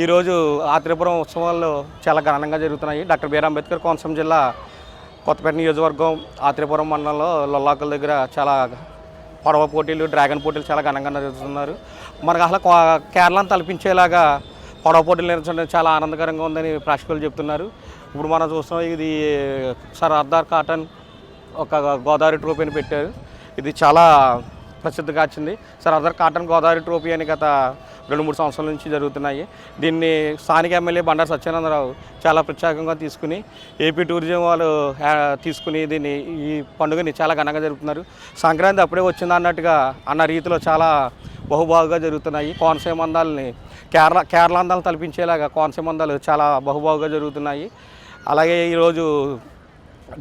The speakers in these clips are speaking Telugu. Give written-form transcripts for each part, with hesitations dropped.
ఈరోజు ఆత్రేయపురం ఉత్సవాల్లో చాలా ఘనంగా జరుగుతున్నాయి. డాక్టర్ బిఆర్ అంబేద్కర్ కోనసీమ జిల్లా కొత్తపేట నియోజకవర్గం ఆత్రేయపురం మండలంలో లొల్లాకుల దగ్గర చాలా పడవ పోటీలు, డ్రాగన్ పోటీలు చాలా ఘనంగా జరుగుతున్నారు. మనకు అసలు కేరళను తలపించేలాగా పడవ పోటీలు నిర్వహించడం చాలా ఆనందకరంగా ఉందని ప్రేక్షకులు చెప్తున్నారు. ఇప్పుడు మనం చూస్తున్నాం, ఇది సర్దార్ కాటన్ ఒక గోదావరి ట్రోఫీని పెట్టారు. ఇది చాలా ప్రసిద్ధిగా వచ్చింది. సర్దార్ కాటన్ గోదావరి ట్రోఫీ అని గత 2-3 సంవత్సరాల నుంచి జరుగుతున్నాయి. దీన్ని స్థానిక ఎమ్మెల్యే బండారు సత్యానందరావు చాలా ప్రత్యేకంగా తీసుకుని ఏపీ టూరిజం వాళ్ళు తీసుకుని దీన్ని ఈ పండుగని చాలా ఘనంగా జరుపుతున్నారు. సంక్రాంతి అప్పుడే వచ్చింది అన్నట్టుగా అన్న రీతిలో చాలా బహుబాగుగా జరుగుతున్నాయి. కోనసీమ అందాలని కేరళ అందాలను తలపించేలాగా కోనసీమ అందాలు చాలా బహుబాగుగా జరుగుతున్నాయి. అలాగే ఈరోజు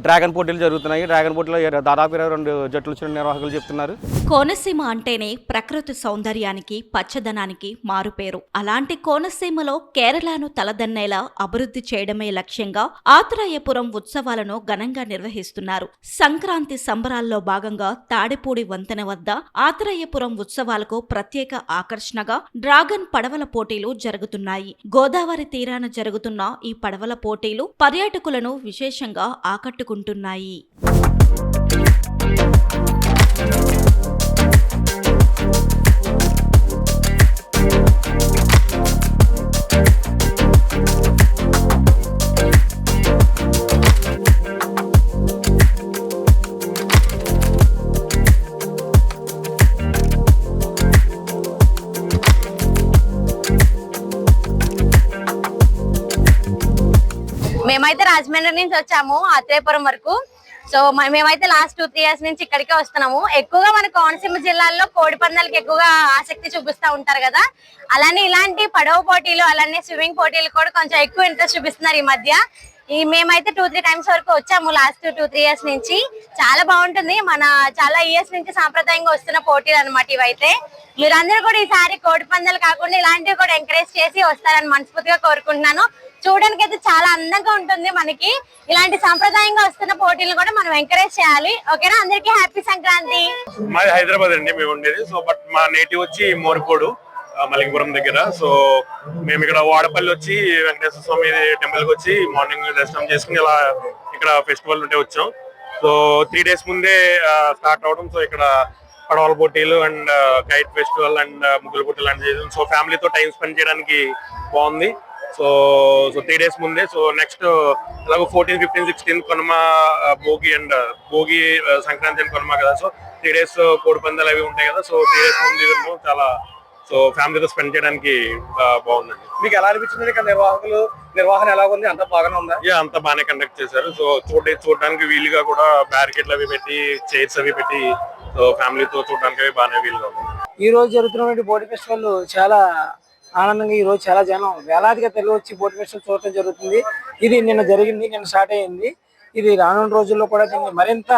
డ్రాగన్ పోటీలు జరుగుతున్నాయి. డ్రాగన్ పోటీలో దాదాపు 22 జట్లు వచ్చిన నిర్వాహకులు చెప్తున్నారు. కోనసీమ అంటేనే ప్రకృతి సౌందర్యానికి, పచ్చదనానికి మారుపేరు. అలాంటి కోనసీమలో కేరళను తలదన్నేలా అభివృద్ధి చేయడమే లక్ష్యంగా ఆత్రేయపురం ఉత్సవాలను ఘనంగా నిర్వహిస్తున్నారు. సంక్రాంతి సంబరాల్లో భాగంగా తాడిపూడి వంతెన వద్ద ఆత్రేయపురం ఉత్సవాలకు ప్రత్యేక ఆకర్షణగా డ్రాగన్ పడవల పోటీలు జరుగుతున్నాయి. గోదావరి తీరాన జరుగుతున్న ఈ పడవల పోటీలు పర్యాటకులను విశేషంగా ఆకట్టుకుంటున్నాయి. మేమైతే రాజమండ్రి నుంచి వచ్చాము ఆత్రేయపురం వరకు. సో మేమైతే లాస్ట్ 2-3 ఇయర్స్ నుంచి ఇక్కడికే వస్తున్నాము. ఎక్కువగా మన కోనసీమ జిల్లాలో కోడి పందాలకు ఎక్కువగా ఆసక్తి చూపిస్తూ ఉంటారు కదా. అలానే ఇలాంటి పడవ పోటీలు, అలానే స్విమ్మింగ్ పోటీలు కూడా కొంచెం ఎక్కువ ఇంట్రెస్ట్ చూపిస్తున్నారు ఈ మధ్య. మేమైతే 2-3 టైమ్స్ వరకు వచ్చాము లాస్ట్ 2-3 ఇయర్స్ నుంచి. చాలా బాగుంటుంది. మన చాలా ఇయర్స్ నుంచి సాంప్రదాయంగా వస్తున్న పోటీలు అనమాట ఇవైతే. మీరందరూ కూడా ఈసారి కోడి పందాలు కాకుండా ఇలాంటివి కూడా ఎంకరేజ్ చేసి వస్తారని మనస్ఫూర్తిగా కోరుకుంటున్నాను. చూడడానికి అయితే చాలా అందంగా ఉంటుంది. మనకి ఇలాంటి సాంప్రదాయంగా వస్తున్న పోటీలు కూడా మనం ఎంకరేజ్ చేయాలి. ఓకేనా? అందరికీ హ్యాపీ సంక్రాంతి. మాది హైదరాబాద్ అండి, మేము ఉండేది. సో బట్ మా నేటివ్ వచ్చి మోరిపోడు, మలింగపురం దగ్గర. సో మేము ఇక్కడ వాడపల్లి వచ్చి వెంకటేశ్వర స్వామి టెంపుల్ కి వచ్చి మార్నింగ్ దర్శనం చేసుకుని ఇలా ఇక్కడ ఫెస్టివల్ ఉంటే వచ్చాం. సో 3 days ముందే స్టార్ట్ అవడం. సో ఇక్కడ పడవల పోటీలు అండ్ కైట్ ఫెస్టివల్ అండ్ ముగ్గుల పోటీలు లాంటి చేసాం. సో ఫ్యామిలీతో టైం స్పెండ్ చేయడానికి బాగుంది. సో 3 days ముందే. సో నెక్స్ట్ అలాగే 14, 15, 16 కొనమ భోగి సంక్రాంతి అని కొనమ కదా. సో 3 days కోడి పందాలు అవి ఉంటాయి కదా. సో 3 days ముందు చాలా ఫ్యామిలీతో స్పెండ్ చేయడానికి బాగుందండి. మీకు ఎలా అనిపించింది? ఇక్కడ నిర్వహణ ఎలా ఉంది? అంతా బాగానే ఉందా? అంతా బాగానే కండక్ట్ చేశారు. సో చూడడానికి వీలుగా కూడా బ్యారికేడ్లు అవి పెట్టి, చైర్స్ అవి పెట్టి, సో ఫ్యామిలీతో చూడడానికి అవి బాగానే వీలుగా ఉంది. ఈ రోజు జరుగుతున్నటువంటి బోట్ ఫెస్టివల్ చాలా ఆనందంగా, ఈ రోజు చాలా జనం వేలాదిగా తరలి వచ్చి బోట్ ఫెస్టివల్ చూడటం జరుగుతుంది. ఇది నిన్న స్టార్ట్ అయ్యింది. ఇది రానున్న రోజుల్లో కూడా దీన్ని మరింత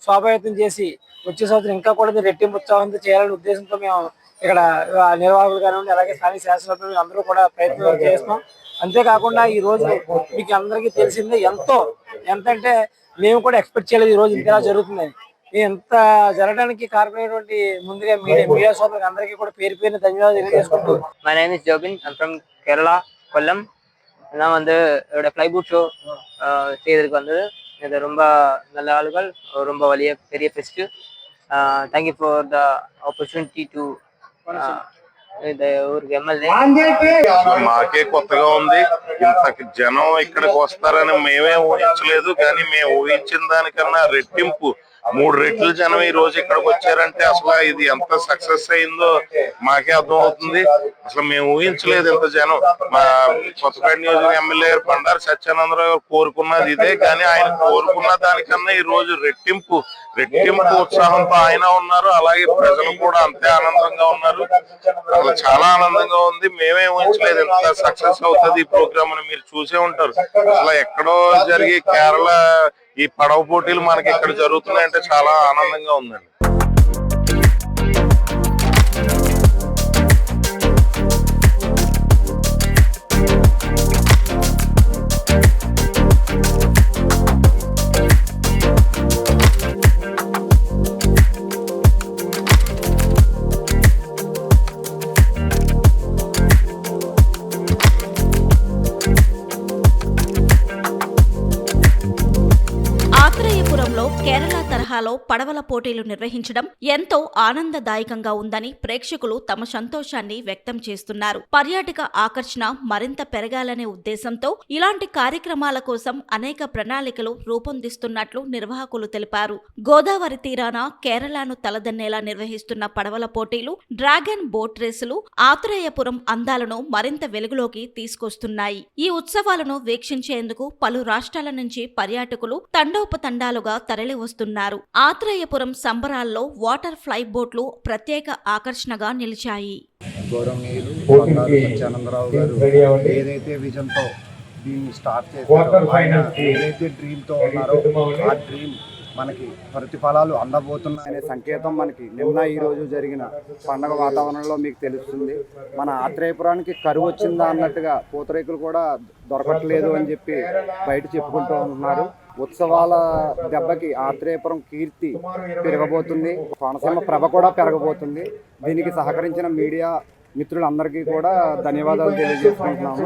స్వాభావితం చేసి వచ్చే సంవత్సరం ఇంకా కూడా రెట్టింపు ఉత్సాహంతో చేయాలనే ఉద్దేశంతో మేము ఇక్కడ నిర్వాహకులు కానివ్వండి, అలాగే స్థానిక శాసనసభ్యులు అందరూ కూడా ప్రయత్నం చేస్తున్నాం. అంతేకాకుండా ఈ రోజు మీకు అందరికీ తెలిసిందే, ఎంత అంటే మేము కూడా ఎక్స్పెక్ట్ చేయలేదు ఈ రోజు ఇంతలా జరుగుతుందని. ఎంత జరగడానికి కారణమైనటువంటి ముందుగా మీడియా సోదరులకు అందరికీ కూడా పేరు పేరున ధన్యవాదాలు తెలియజేసుకుంటూ. My name is Jobin. I'm from Kerala, Kollam. நான் வந்து என்னோட ஃப்ளைபூட் ஷோ செய்யறதுக்கு வந்தது. இது ரொம்ப நல்ல ஆளுகள், ரொம்ப பெரிய fest. Thank you for the opportunity to ఊరికి ఎమ్మెల్యే. మాకే కొత్తగా ఉంది. ఇంత జనం ఇక్కడికి వస్తారని మేమే ఊహించలేదు. కానీ మేము ఊహించిన దానికన్నా రెట్టింపు 3 రెట్లు జనం ఈ రోజు ఇక్కడికి వచ్చారంటే అసలు ఇది ఎంత సక్సెస్ అయిందో మాకే అర్థం అవుతుంది. అసలు మేము ఊహించలేదు ఇంత జనం. మా కొత్తపేట నియోజకవర్గ ఎమ్మెల్యే బండారు సత్యానందరావు గారు కోరుకున్నది ఇదే. కానీ ఆయన కోరుకున్న దానికన్నా ఈ రోజు రెట్టింపు ఉత్సాహంతో ఆయన ఉన్నారు. అలాగే ప్రజలు కూడా అంతే ఆనందంగా ఉన్నారు. అసలు చాలా ఆనందంగా ఉంది. మేమే ఊహించలేదు ఎంత సక్సెస్ అవుతుంది ఈ ప్రోగ్రామ్ అని. మీరు చూసే ఉంటారు, అసలు ఎక్కడో జరిగి కేరళ ఈ పడవ పోటీలు మనకి ఇక్కడ జరుగుతున్నాయంటే చాలా ఆనందంగా ఉందండి. కేరళ తరహాలో పడవల పోటీలు నిర్వహించడం ఎంతో ఆనందదాయకంగా ఉందని ప్రేక్షకులు తమ సంతోషాన్ని వ్యక్తం చేస్తున్నారు. పర్యాటక ఆకర్షణ మరింత పెరగాలనే ఉద్దేశంతో ఇలాంటి కార్యక్రమాల కోసం అనేక ప్రణాళికలు రూపొందిస్తున్నట్లు నిర్వాహకులు తెలిపారు. గోదావరి తీరాన కేరళను తలదన్నేలా నిర్వహిస్తున్న పడవల పోటీలు, డ్రాగన్ బోట్ రేసులు ఆత్రేయపురం అందాలను మరింత వెలుగులోకి తీసుకొస్తున్నాయి. ఈ ఉత్సవాలను వీక్షించేందుకు పలు రాష్ట్రాల నుంచి పర్యాటకులు తండోపతండాలుగా తరలి వస్తున్నారు. ఆత్రేయపురం సంబరాల్లో వాటర్ ఫ్లై బోట్లు ప్రత్యేక ఆకర్షణగా నిలిచాయి. గౌరవనీయులు బండారు సత్యానందరావు గారు ఏదైతే విజన్తో దీన్ని స్టార్ట్ చేశారో, ఆయన ఏదైతే డ్రీమ్తో ఉన్నారో ఆ డ్రీమ్ మనకి ప్రతిఫలాలు అందబోతున్నాయనే సంకేతం మనకి నిన్న ఈ రోజు జరిగిన పండగ వాతావరణంలో మీకు తెలుస్తుంది. మన ఆత్రేయపురానికి కరువు వచ్చిందా అన్నట్టుగా పూతరేకులు కూడా దొరకట్లేదు అని చెప్పి బయట చెప్పుకుంటూ ఉంటున్నారు. ఉత్సవాల దెబ్బకి ఆత్రేయపురం కీర్తి పెరగబోతుంది, కోనసీమ ప్రభ కూడా పెరగబోతుంది. దీనికి సహకరించిన మీడియా మిత్రులందరికీ కూడా ధన్యవాదాలు తెలియజేసుకుంటున్నాము.